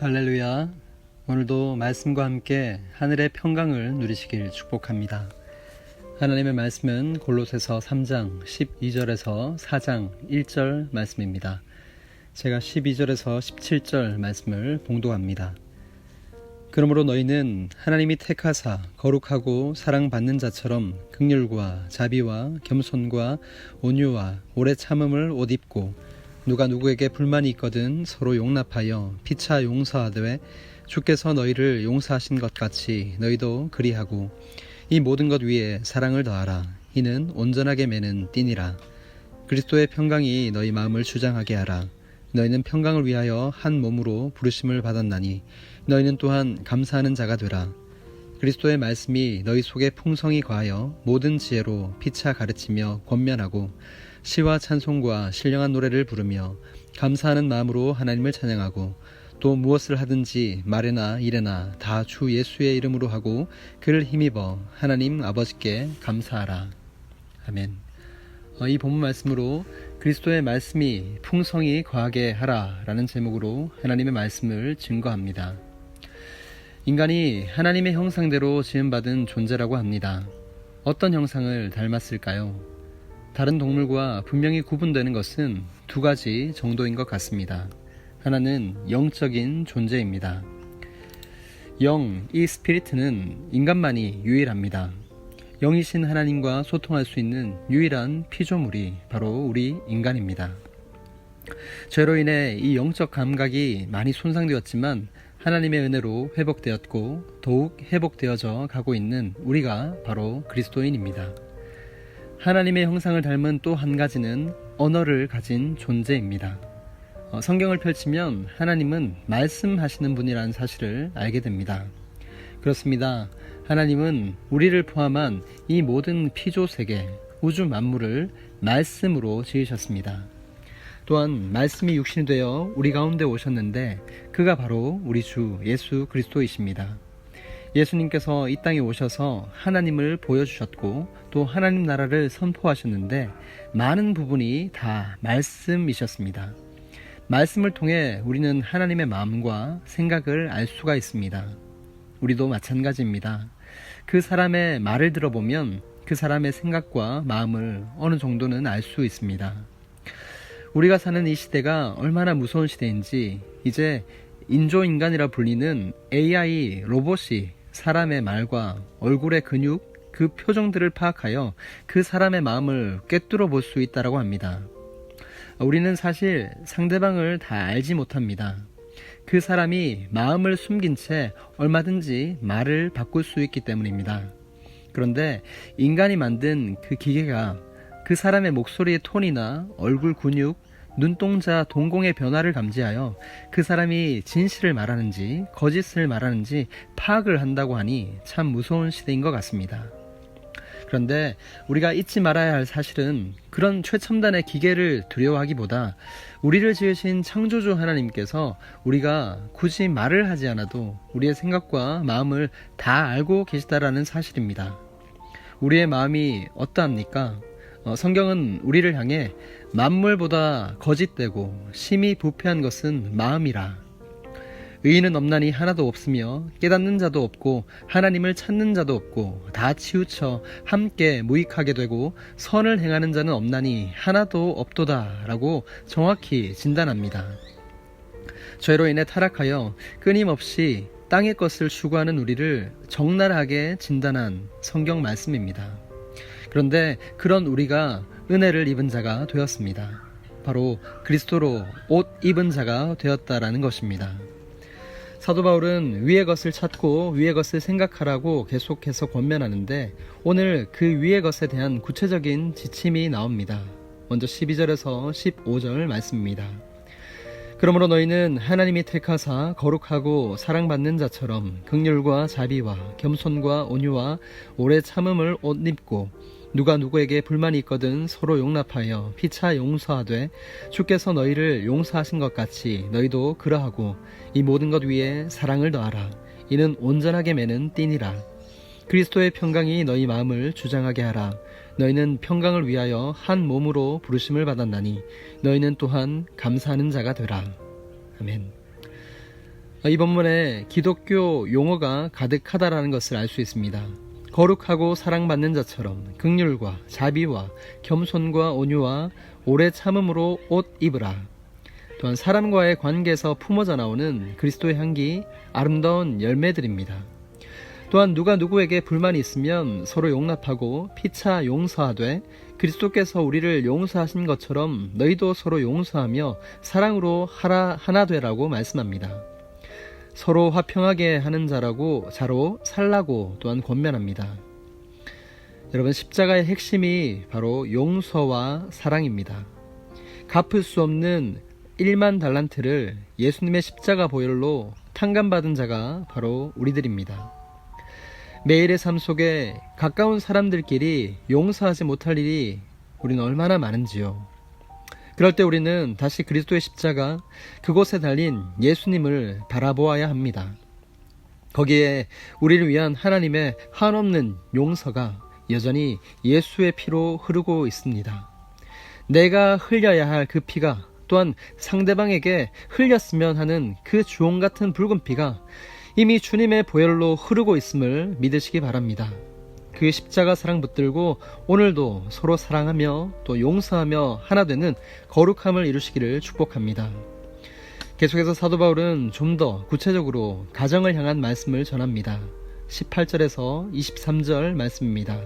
할렐루야. 오늘도 말씀과 함께 하늘의 평강을 누리시길 축복합니다. 하나님의 말씀은 골로새서 3장 12절에서 4장 1절 말씀입니다. 제가 12절에서 17절 말씀을 봉독합니다. 그러므로 너희는 하나님이 택하사 거룩하고 사랑받는 자처럼 긍휼과 자비와 겸손과 온유와 오래 참음을 옷 입고 누가 누구에게 불만이 있거든 서로 용납하여 피차 용서하되 주께서 너희를 용서하신 것 같이 너희도 그리하고 이 모든 것 위에 사랑을 더하라. 이는 온전하게 매는 띠니라. 그리스도의 평강이 너희 마음을 주장하게 하라. 너희는 평강을 위하여 한 몸으로 부르심을 받았나니 너희는 또한 감사하는 자가 되라. 그리스도의 말씀이 너희 속에 풍성히 거하여 모든 지혜로 피차 가르치며 권면하고 시와 찬송과 신령한 노래를 부르며 감사하는 마음으로 하나님을 찬양하고 또 무엇을 하든지 말에나 일에나 다 주 예수의 이름으로 하고 그를 힘입어 하나님 아버지께 감사하라. 아멘. 이 본문 말씀으로 그리스도의 말씀이 풍성히 거하게 하라 라는 제목으로 하나님의 말씀을 증거합니다. 인간이 하나님의 형상대로 지음받은 존재라고 합니다. 어떤 형상을 닮았을까요? 다른 동물과 분명히 구분되는 것은 두 가지 정도인 것 같습니다. 하나는 영적인 존재입니다. 영, 이 스피리트는 인간만이 유일합니다. 영이신 하나님과 소통할 수 있는 유일한 피조물이 바로 우리 인간입니다. 죄로 인해 이 영적 감각이 많이 손상되었지만 하나님의 은혜로 회복되었고 더욱 회복되어져 가고 있는 우리가 바로 그리스도인입니다. 하나님의 형상을 닮은 또 한 가지는 언어를 가진 존재입니다. 성경을 펼치면 하나님은 말씀하시는 분이라는 사실을 알게 됩니다. 그렇습니다. 하나님은 우리를 포함한 이 모든 피조세계, 우주 만물을 말씀으로 지으셨습니다. 또한 말씀이 육신이 되어 우리 가운데 오셨는데 그가 바로 우리 주 예수 그리스도이십니다. 예수님께서 이 땅에 오셔서 하나님을 보여주셨고 또 하나님 나라를 선포하셨는데 많은 부분이 다 말씀이셨습니다. 말씀을 통해 우리는 하나님의 마음과 생각을 알 수가 있습니다. 우리도 마찬가지입니다. 그 사람의 말을 들어보면 그 사람의 생각과 마음을 어느 정도는 알 수 있습니다. 우리가 사는 이 시대가 얼마나 무서운 시대인지 이제 인조인간이라 불리는 AI 로봇이 사람의 말과 얼굴의 근육, 그 표정들을 파악하여 그 사람의 마음을 꿰뚫어 볼 수 있다고 합니다. 우리는 사실 상대방을 다 알지 못합니다. 그 사람이 마음을 숨긴 채 얼마든지 말을 바꿀 수 있기 때문입니다. 그런데 인간이 만든 그 기계가 그 사람의 목소리의 톤이나 얼굴 근육, 눈동자, 동공의 변화를 감지하여 그 사람이 진실을 말하는지 거짓을 말하는지 파악을 한다고 하니 참 무서운 시대인 것 같습니다. 그런데 우리가 잊지 말아야 할 사실은 그런 최첨단의 기계를 두려워하기보다 우리를 지으신 창조주 하나님께서 우리가 굳이 말을 하지 않아도 우리의 생각과 마음을 다 알고 계시다라는 사실입니다. 우리의 마음이 어떠합니까? 성경은 우리를 향해 만물보다 거짓되고 심히 부패한 것은 마음이라. 의인은 없나니 하나도 없으며 깨닫는 자도 없고 하나님을 찾는 자도 없고 다 치우쳐 함께 무익하게 되고 선을 행하는 자는 없나니 하나도 없도다 라고 정확히 진단합니다. 죄로 인해 타락하여 끊임없이 땅의 것을 추구하는 우리를 적나라하게 진단한 성경 말씀입니다. 그런데 그런 우리가 은혜를 입은 자가 되었습니다. 바로 그리스도로 옷 입은 자가 되었다라는 것입니다. 사도 바울은 위의 것을 찾고 위의 것을 생각하라고 계속해서 권면하는데 오늘 그 위의 것에 대한 구체적인 지침이 나옵니다. 먼저 12절에서 15절 말씀입니다. 그러므로 너희는 하나님이 택하사 거룩하고 사랑받는 자처럼 긍휼과 자비와 겸손과 온유와 오래 참음을 옷 입고 누가 누구에게 불만이 있거든 서로 용납하여 피차 용서하되 주께서 너희를 용서하신 것 같이 너희도 그러하고 이 모든 것 위에 사랑을 더하라. 이는 온전하게 매는 띠니라. 그리스도의 평강이 너희 마음을 주장하게 하라. 너희는 평강을 위하여 한 몸으로 부르심을 받았나니 너희는 또한 감사하는 자가 되라. 아멘. 이 본문에 기독교 용어가 가득하다라는 것을 알 수 있습니다. 거룩하고 사랑받는 자처럼 긍휼과 자비와 겸손과 온유와 오래 참음으로 옷 입으라. 또한 사람과의 관계에서 품어져 나오는 그리스도의 향기, 아름다운 열매들입니다. 또한 누가 누구에게 불만이 있으면 서로 용납하고 피차 용서하되 그리스도께서 우리를 용서하신 것처럼 너희도 서로 용서하며 사랑으로 하나 되라고 말씀합니다. 서로 화평하게 하는 자로 살라고 또한 권면합니다. 여러분, 십자가의 핵심이 바로 용서와 사랑입니다. 갚을 수 없는 1만 달란트를 예수님의 십자가 보혈로 탕감받은 자가 바로 우리들입니다. 매일의 삶 속에 가까운 사람들끼리 용서하지 못할 일이 우리는 얼마나 많은지요. 그럴 때 우리는 다시 그리스도의 십자가, 그곳에 달린 예수님을 바라보아야 합니다. 거기에 우리를 위한 하나님의 한없는 용서가 여전히 예수의 피로 흐르고 있습니다. 내가 흘려야 할 그 피가 또한 상대방에게 흘렸으면 하는 그 주홍 같은 붉은 피가 이미 주님의 보혈로 흐르고 있음을 믿으시기 바랍니다. 그 십자가 사랑 붙들고 오늘도 서로 사랑하며 또 용서하며 하나 되는 거룩함을 이루시기를 축복합니다. 계속해서 사도 바울은 좀 더 구체적으로 가정을 향한 말씀을 전합니다. 18절에서 23절 말씀입니다.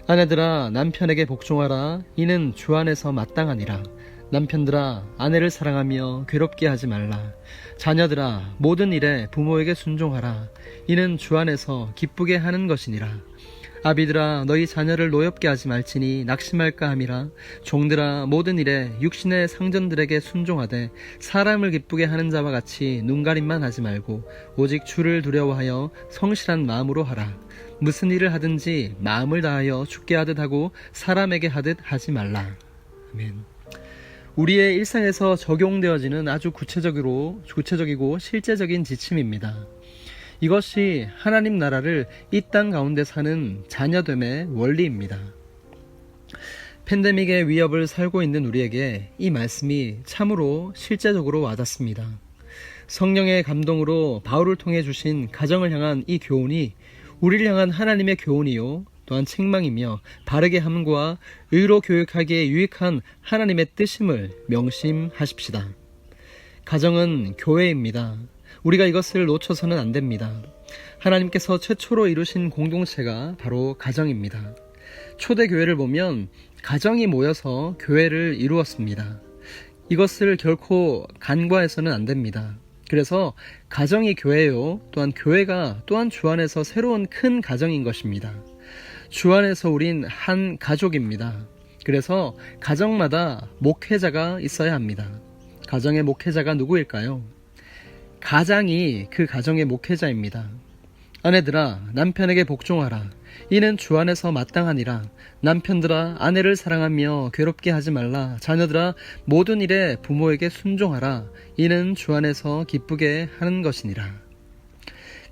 아내들아 남편에게 복종하라. 이는 주 안에서 마땅하니라. 남편들아 아내를 사랑하며 괴롭게 하지 말라. 자녀들아 모든 일에 부모에게 순종하라. 이는 주 안에서 기쁘게 하는 것이니라. 아비들아 너희 자녀를 노엽게 하지 말지니 낙심할까 함이라. 종들아 모든 일에 육신의 상전들에게 순종하되 사람을 기쁘게 하는 자와 같이 눈가림만 하지 말고 오직 주를 두려워하여 성실한 마음으로 하라. 무슨 일을 하든지 마음을 다하여 주께 하듯 하고 사람에게 하듯 하지 말라. 아멘. 우리의 일상에서 적용되어지는 아주 구체적이고 실제적인 지침입니다. 이것이 하나님 나라를 이 땅 가운데 사는 자녀됨의 원리입니다. 팬데믹의 위협을 살고 있는 우리에게 이 말씀이 참으로 실제적으로 와닿습니다. 성령의 감동으로 바울을 통해 주신 가정을 향한 이 교훈이 우리를 향한 하나님의 교훈이요 또한 책망이며 바르게 함과 의로 교육하기에 유익한 하나님의 뜻임을 명심하십시다. 가정은 교회입니다. 우리가 이것을 놓쳐서는 안 됩니다. 하나님께서 최초로 이루신 공동체가 바로 가정입니다. 초대교회를 보면 가정이 모여서 교회를 이루었습니다. 이것을 결코 간과해서는 안 됩니다. 그래서 가정이 교회요, 또한 교회가 또한 주 안에서 새로운 큰 가정인 것입니다. 주 안에서 우린 한 가족입니다. 그래서 가정마다 목회자가 있어야 합니다. 가정의 목회자가 누구일까요? 가장이 그 가정의 목회자입니다. 아내들아 남편에게 복종하라. 이는 주 안에서 마땅하니라. 남편들아 아내를 사랑하며 괴롭게 하지 말라. 자녀들아 모든 일에 부모에게 순종하라. 이는 주 안에서 기쁘게 하는 것이니라.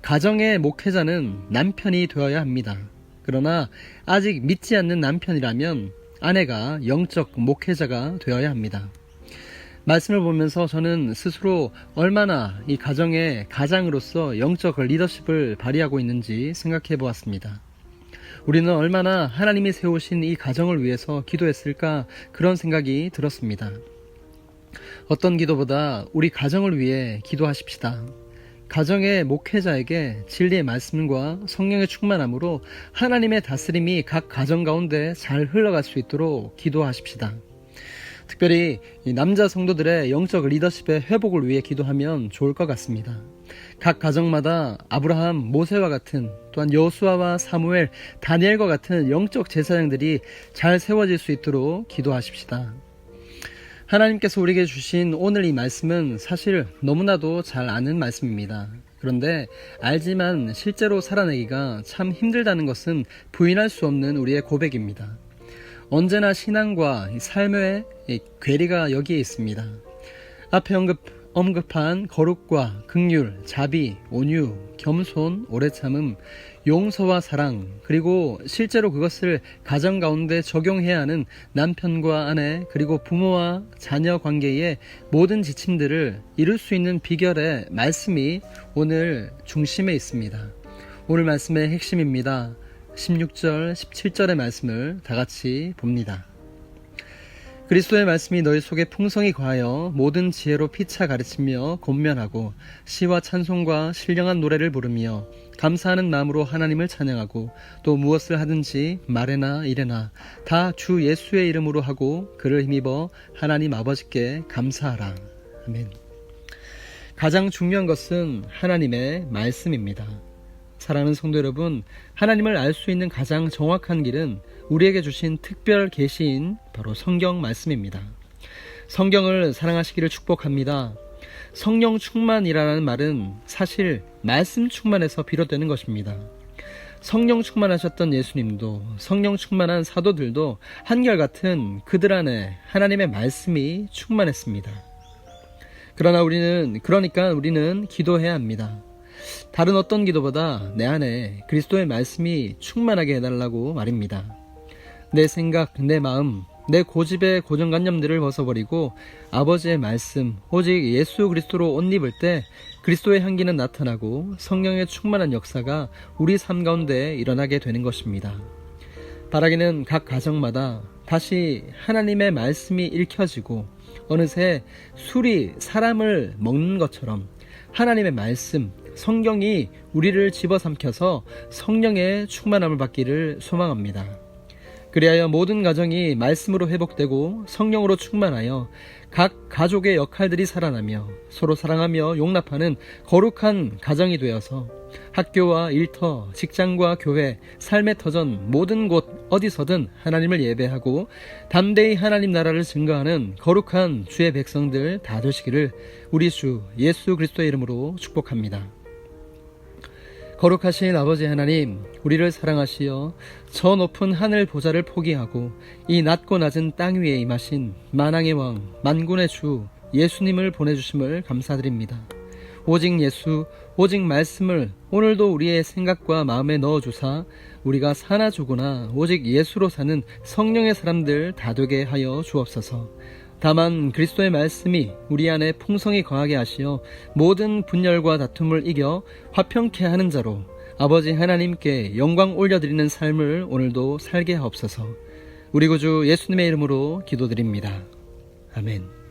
가정의 목회자는 남편이 되어야 합니다. 그러나 아직 믿지 않는 남편이라면 아내가 영적 목회자가 되어야 합니다. 말씀을 보면서 저는 스스로 얼마나 이 가정의 가장으로서 영적 리더십을 발휘하고 있는지 생각해 보았습니다. 우리는 얼마나 하나님이 세우신 이 가정을 위해서 기도했을까 그런 생각이 들었습니다. 어떤 기도보다 우리 가정을 위해 기도하십시다. 가정의 목회자에게 진리의 말씀과 성령의 충만함으로 하나님의 다스림이 각 가정 가운데 잘 흘러갈 수 있도록 기도하십시다. 특별히 남자 성도들의 영적 리더십의 회복을 위해 기도하면 좋을 것 같습니다. 각 가정마다 아브라함, 모세와 같은 또한 여호수아와 사무엘, 다니엘과 같은 영적 제사장들이 잘 세워질 수 있도록 기도하십시다. 하나님께서 우리에게 주신 오늘 이 말씀은 사실 너무나도 잘 아는 말씀입니다. 그런데 알지만 실제로 살아내기가 참 힘들다는 것은 부인할 수 없는 우리의 고백입니다. 언제나 신앙과 삶의 괴리가 여기에 있습니다. 앞에 언급한 거룩과 긍휼, 자비, 온유, 겸손, 오래 참음, 용서와 사랑, 그리고 실제로 그것을 가정 가운데 적용해야 하는 남편과 아내, 그리고 부모와 자녀 관계의 모든 지침들을 이룰 수 있는 비결의 말씀이 오늘 중심에 있습니다. 오늘 말씀의 핵심입니다. 16절, 17절의 말씀을 다 같이 봅니다. 그리스도의 말씀이 너희 속에 풍성히 거하여 모든 지혜로 피차 가르치며 권면하고 시와 찬송과 신령한 노래를 부르며 감사하는 마음으로 하나님을 찬양하고 또 무엇을 하든지 말에나 일에나 다 주 예수의 이름으로 하고 그를 힘입어 하나님 아버지께 감사하라. 아멘. 가장 중요한 것은 하나님의 말씀입니다. 사랑하는 성도 여러분, 하나님을 알 수 있는 가장 정확한 길은 우리에게 주신 특별 계시인 바로 성경 말씀입니다. 성경을 사랑하시기를 축복합니다. 성령 충만이라는 말은 사실 말씀 충만에서 비롯되는 것입니다. 성령 충만하셨던 예수님도 성령 충만한 사도들도 한결같은 그들 안에 하나님의 말씀이 충만했습니다. 그러니까 우리는 기도해야 합니다. 다른 어떤 기도보다 내 안에 그리스도의 말씀이 충만하게 해달라고 말입니다. 내 생각, 내 마음, 내 고집의 고정관념들을 벗어버리고 아버지의 말씀, 오직 예수 그리스도로 옷 입을 때 그리스도의 향기는 나타나고 성령의 충만한 역사가 우리 삶 가운데 일어나게 되는 것입니다. 바라기는 각 가정마다 다시 하나님의 말씀이 읽혀지고 어느새 술이 사람을 먹는 것처럼 하나님의 말씀, 성경이 우리를 집어삼켜서 성령의 충만함을 받기를 소망합니다. 그리하여 모든 가정이 말씀으로 회복되고 성령으로 충만하여 각 가족의 역할들이 살아나며 서로 사랑하며 용납하는 거룩한 가정이 되어서 학교와 일터, 직장과 교회, 삶의 터전 모든 곳 어디서든 하나님을 예배하고 담대히 하나님 나라를 증거하는 거룩한 주의 백성들 다 되시기를 우리 주 예수 그리스도의 이름으로 축복합니다. 거룩하신 아버지 하나님, 우리를 사랑하시어 저 높은 하늘 보좌를 포기하고 이 낮고 낮은 땅 위에 임하신 만왕의 왕, 만군의 주 예수님을 보내주심을 감사드립니다. 오직 예수, 오직 말씀을 오늘도 우리의 생각과 마음에 넣어주사 우리가 사나 죽으나 오직 예수로 사는 성령의 사람들 다 되게 하여 주옵소서. 다만 그리스도의 말씀이 우리 안에 풍성히 거하게 하시어 모든 분열과 다툼을 이겨 화평케 하는 자로 아버지 하나님께 영광 올려드리는 삶을 오늘도 살게 하옵소서. 우리 구주 예수님의 이름으로 기도드립니다. 아멘.